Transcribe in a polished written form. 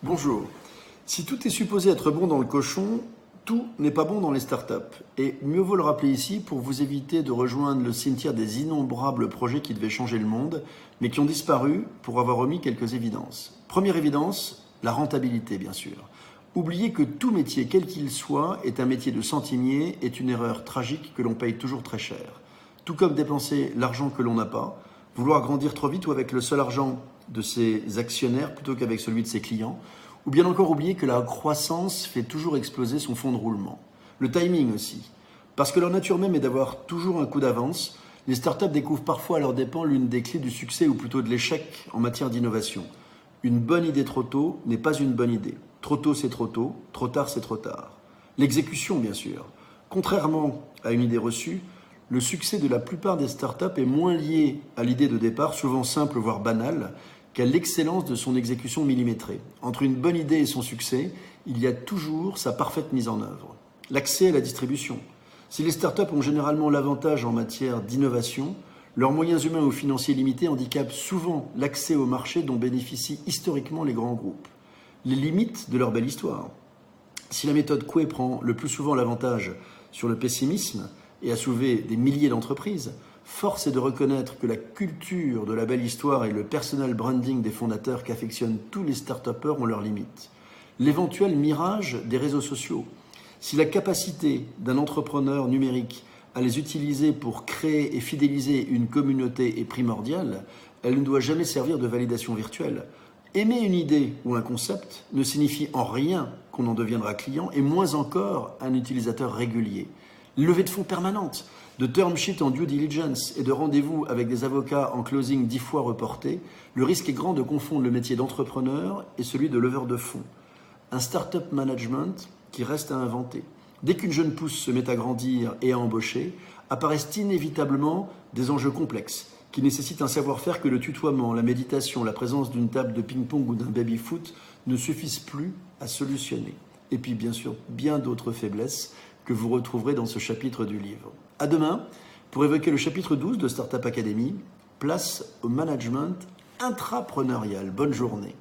Bonjour. Si tout est supposé être bon dans le cochon, tout n'est pas bon dans les startups. Et mieux vaut le rappeler ici pour vous éviter de rejoindre le cimetière des innombrables projets qui devaient changer le monde, mais qui ont disparu pour avoir remis quelques évidences. Première évidence, la rentabilité bien sûr. Oubliez que tout métier, quel qu'il soit, est un métier de centimier, est une erreur tragique que l'on paye toujours très cher. Tout comme dépenser l'argent que l'on n'a pas, vouloir grandir trop vite ou avec le seul argent de ses actionnaires plutôt qu'avec celui de ses clients, ou bien encore oublier que la croissance fait toujours exploser son fonds de roulement. Le timing aussi. Parce que leur nature même est d'avoir toujours un coup d'avance, les startups découvrent parfois à leurs dépens l'une des clés du succès ou plutôt de l'échec en matière d'innovation. Une bonne idée trop tôt n'est pas une bonne idée. Trop tôt c'est trop tôt, trop tard c'est trop tard. L'exécution bien sûr. Contrairement à une idée reçue, le succès de la plupart des startups est moins lié à l'idée de départ, souvent simple voire banale, qu'à l'excellence de son exécution millimétrée. Entre une bonne idée et son succès, il y a toujours sa parfaite mise en œuvre. L'accès à la distribution. Si les startups ont généralement l'avantage en matière d'innovation, leurs moyens humains ou financiers limités handicapent souvent l'accès au marché dont bénéficient historiquement les grands groupes. Les limites de leur belle histoire. Si la méthode Coué prend le plus souvent l'avantage sur le pessimisme et a sauvé des milliers d'entreprises, force est de reconnaître que la culture de la belle histoire et le personal branding des fondateurs qu'affectionnent tous les start-upers ont leurs limites. L'éventuel mirage des réseaux sociaux. Si la capacité d'un entrepreneur numérique à les utiliser pour créer et fidéliser une communauté est primordiale, elle ne doit jamais servir de validation virtuelle. Aimer une idée ou un concept ne signifie en rien qu'on en deviendra client et moins encore un utilisateur régulier. Levée de fonds permanente, de term sheet en due diligence et de rendez-vous avec des avocats en closing 10 fois reportés, le risque est grand de confondre le métier d'entrepreneur et celui de leveur de fonds. Un startup management qui reste à inventer. Dès qu'une jeune pousse se met à grandir et à embaucher, apparaissent inévitablement des enjeux complexes qui nécessitent un savoir-faire que le tutoiement, la méditation, la présence d'une table de ping-pong ou d'un baby-foot ne suffisent plus à solutionner. Et puis bien sûr, bien d'autres faiblesses que vous retrouverez dans ce chapitre du livre. À demain, pour évoquer le chapitre 12 de Startup Academy, place au management intrapreneurial. Bonne journée.